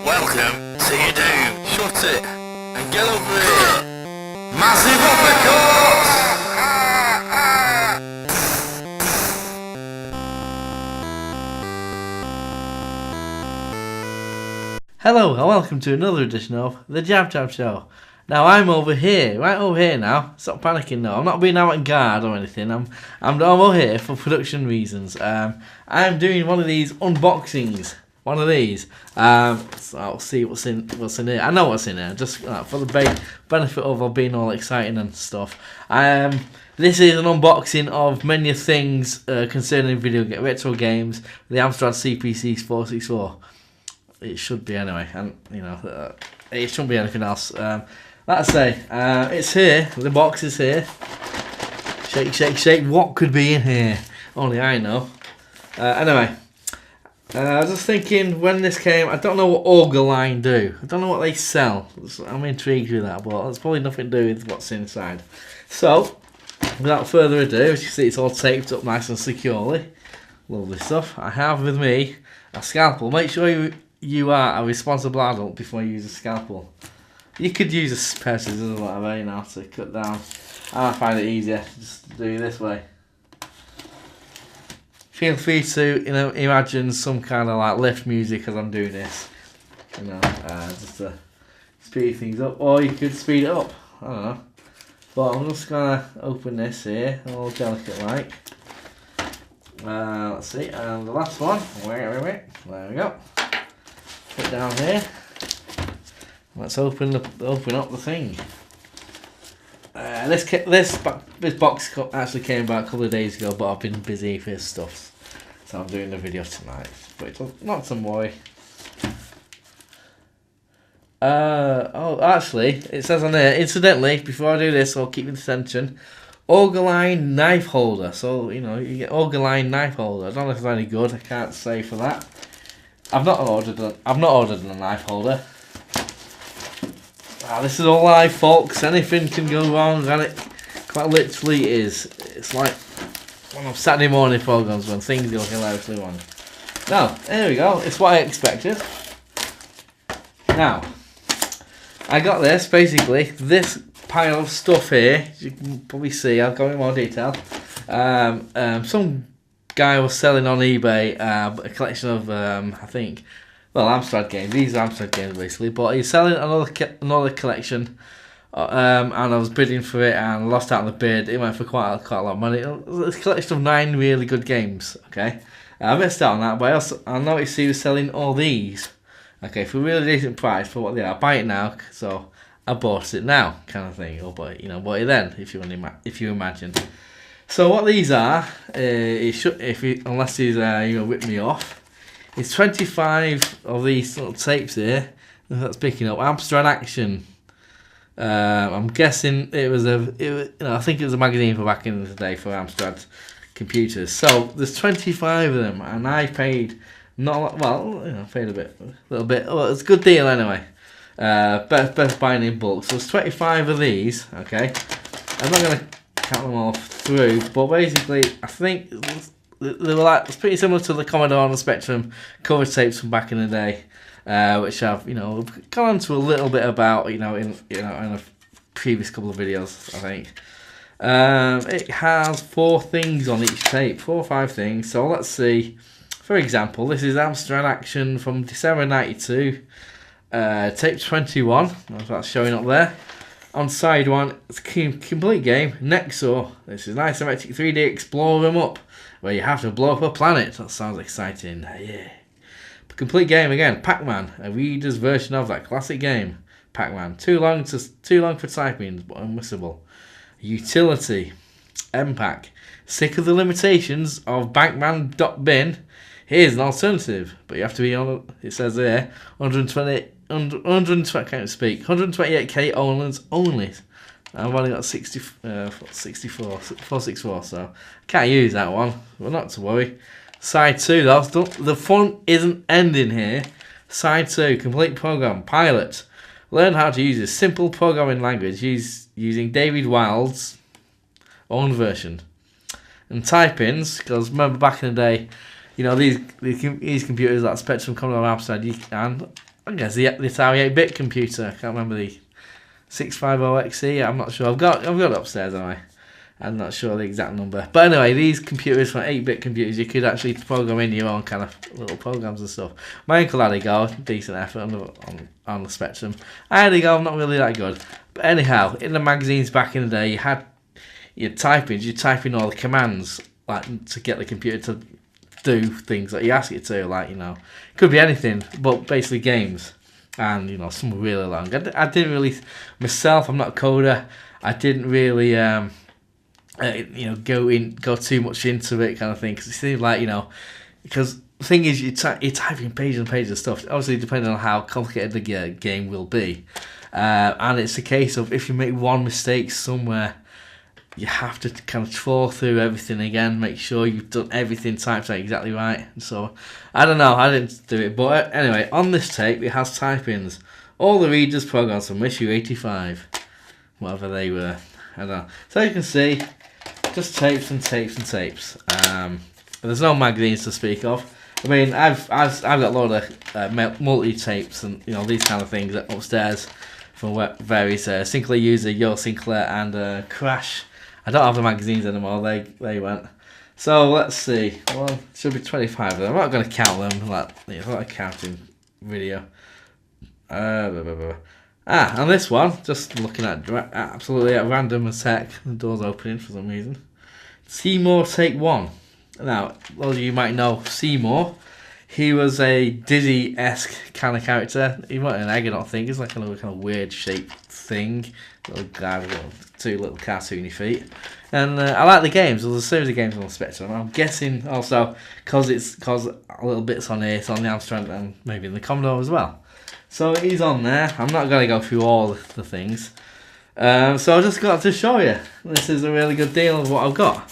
Welcome to your doom. Shut it and get over here. Massive uppercut! Hello and welcome to another edition of the JabJab Show. Now I'm over here, right over here now. Stop panicking now. I'm not being avant-garde or anything. I'm over here for production reasons. I'm doing one of these unboxings. One of these. So I'll see what's in here. I know what's in here. Just for the benefit of being all exciting and stuff. This is an unboxing of many things concerning retro games. The Amstrad CPC 464. It should be anyway, and you know, it shouldn't be anything else. Let's say it's here. The box is here. Shake, shake, shake. What could be in here? Only I know. Anyway, I was just thinking when this came. I don't know what Orga-Line do. I don't know what they sell. I'm intrigued with that, but it's probably nothing to do with what's inside. So, without further ado, as you see, it's all taped up nice and securely. Lovely stuff. I have with me a scalpel. Make sure you are a responsible adult before you use a scalpel. You could use a pair of scissors or whatever, you know, to cut down. I find it easier just to do this way. Feel free to, you know, imagine some kind of like lift music as I'm doing this. You know, just to speed things up, or you could speed it up. I don't know. But I'm just gonna open this here, all delicate like. Let's see, and the last one. Wait. There we go. Put down here. Let's open up the thing. This box actually came about a couple of days ago, but I've been busy for stuff, so I'm doing the video tonight. But it's not to worry. Oh, actually, it says on there. Incidentally, before I do this, I'll keep your attention. Orga-Line knife holder. So you know you get Orga-Line knife holder. I don't know if it's any good. I can't say for that. I've not ordered a knife holder. This is all live, folks. Anything can go wrong, and it quite literally is. It's like one of Saturday morning programs when things go hilariously wrong. Now, there we go. It's what I expected. Now, I got this, basically, this pile of stuff here. As you can probably see, I'll go in more detail. Some guy was selling on eBay a collection of, I think, well, Amstrad games. These are Amstrad games, basically. But he's selling another collection. And I was bidding for it and lost out on the bid. It went for quite a lot of money. It's a collection of 9 really good games, okay? I missed out on that, but I noticed he was selling all these, okay, for a really decent price for what they are. Buy it now, so I bought it now, kind of thing. Or buy it then, if you imagine. So what these are, unless he's rip me off, it's 25 of these little tapes here. That's picking up Amstrad Action. I'm guessing I think it was a magazine for back in the day for Amstrad computers. So there's 25 of them, and I paid paid a little bit. Well, it's a good deal anyway. Best buying in bulk. So there's 25 of these. Okay, I'm not gonna count them all through, but basically I think they were it's pretty similar to the Commodore on the Spectrum cover tapes from back in the day, which I've gone on to a little bit about in a previous couple of videos. I think it has 4 things on each tape, 4 or 5 things. So let's see. For example, this is Amstrad Action from December '92, tape 21. That's showing up there. On side 1, it's a complete game. Nexo. This is an isometric 3D explore 'em up, where you have to blow up a planet. That sounds exciting. Yeah. Complete game again. Pac-Man, a reader's version of that classic game. Pac-Man. Too long for typing, but unmissable. Utility. MPAC. Sick of the limitations of Bankman.bin? Here's an alternative, but you have to be on. It says there 128k only. I've only got 464, so can't use that one. But not to worry. Side 2, though, the fun isn't ending here. Side 2, complete program, pilot. Learn how to use a simple programming language using David Wild's own version. And type-ins, because remember back in the day, these computers like Spectrum, Commodore, Amstrad, I guess the Atari 8-bit computer. I can't remember the 650XE. I'm not sure. I've got it upstairs anyway. I'm not sure the exact number. But anyway, these computers, from 8-bit computers, you could actually program in your own kind of little programs and stuff. My uncle had a go, decent effort on the Spectrum. I had a go, not really that good. But anyhow, in the magazines back in the day, you had your typing. You type in all the commands like to get the computer to do things that you ask it to. Like, you know, it could be anything, but basically games. And, you know, some were really long. I didn't really, myself, I'm not a coder. I didn't really... you know, go too much into it, kind of thing, because it seems like, you know, because the thing is, you're typing pages and pages of stuff. Obviously, depending on how complicated the game will be, and it's a case of if you make one mistake somewhere, you have to kind of trawl through everything again, make sure you've done everything typed out exactly right. So I don't know, I didn't do it, but anyway, on this tape it has type-ins, all the readers programs from issue 85, whatever they were. I don't know. So you can see. Just tapes and tapes and tapes. There's no magazines to speak of. I mean, I've got a lot of multi tapes and, you know, these kind of things upstairs from various Sinclair User, Your Sinclair, and Crash. I don't have the magazines anymore. They went. So let's see. Well, it should be 25 of them. I'm not going to count them. Like, it's not a counting video. And this one, just looking at absolutely at random attack, the door's opening for some reason. Seymour Take 1. Now, those of you might know Seymour. He was a Dizzy-esque kind of character. He wasn't an egg, I don't think. He's like a little kind of weird shaped thing. Little guy with two little cartoony feet. And I like the games. There's a series of games on the Spectrum. I'm guessing also because a little bits on here, it's on the Amstrad and maybe in the Commodore as well. So he's on there. I'm not going to go through all the things. So I just got to show you. This is a really good deal of what I've got.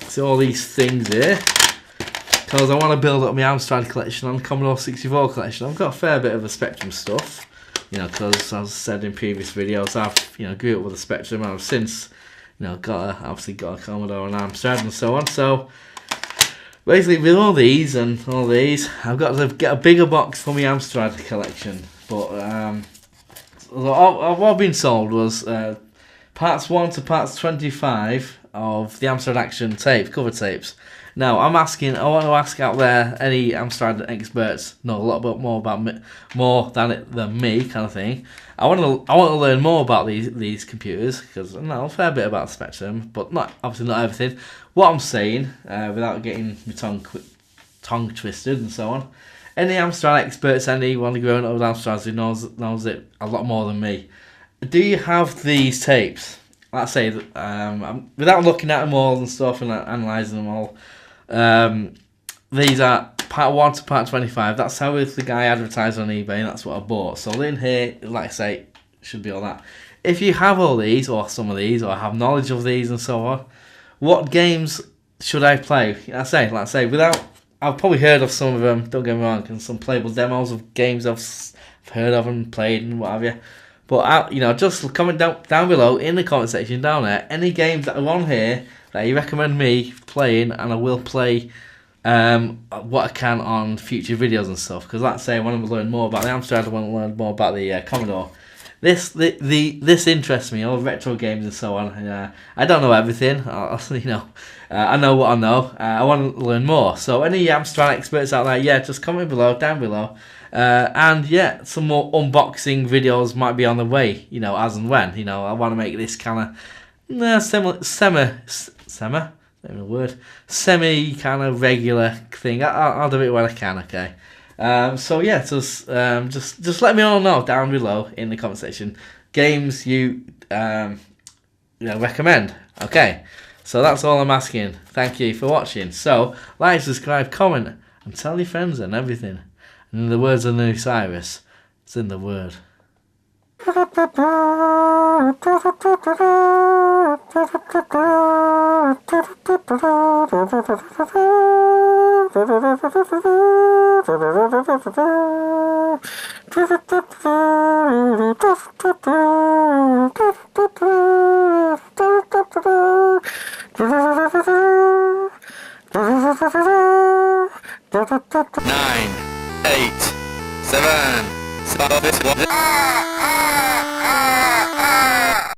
See all these things here. Because I want to build up my Amstrad collection and Commodore 64 collection. I've got a fair bit of the Spectrum stuff. You know, because as I said in previous videos, I've, you know, grew up with the Spectrum and I've since, you know, obviously got a Commodore and Amstrad and so on. So basically, with all these and all these, I've got to get a bigger box for my Amstrad collection. But what I've been sold was parts 1 to parts 25 of the Amstrad Action tape, cover tapes. Now, I want to ask out there, any Amstrad experts know a lot more about me, more than me, kind of thing. I want to learn more about these computers, because I know a fair bit about the Spectrum, but obviously not everything. What I'm saying, without getting my tongue twisted and so on, any Amstrad experts, anyone growing up with Amstrads who knows it a lot more than me, do you have these tapes? Let's say that, without looking at them all and stuff and analysing them all, these are part 1 to part 25. That's how the guy advertised on eBay, and that's what I bought. So in here, like I say, should be all that. If you have all these, or some of these, or have knowledge of these and so on, what games should I play? Like I say, I've probably heard of some of them, don't get me wrong, and some playable demos of games I've heard of and played and what have you. But, you know, just comment down below in the comment section down there, any games that are on here that you recommend me playing, and I will play what I can on future videos and stuff. Because like I say, I want to learn more about the Amstrad, I want to learn more about the Commodore. This interests me, all retro games and so on. I don't know everything, you know. I know what I know. I want to learn more. So any Amstrad experts out there, yeah, just comment down below. And yeah, some more unboxing videos might be on the way, you know, as and when. You know, I want to make this kind of semi kind of regular thing. I'll do it when I can, okay. So yeah, just let me all know down below in the comment section games you recommend. Okay, so that's all I'm asking. Thank you for watching. So like, subscribe, comment, and tell your friends and everything. And in the words of New Cyrus, it's in the word. 9, 8, 7, So this one.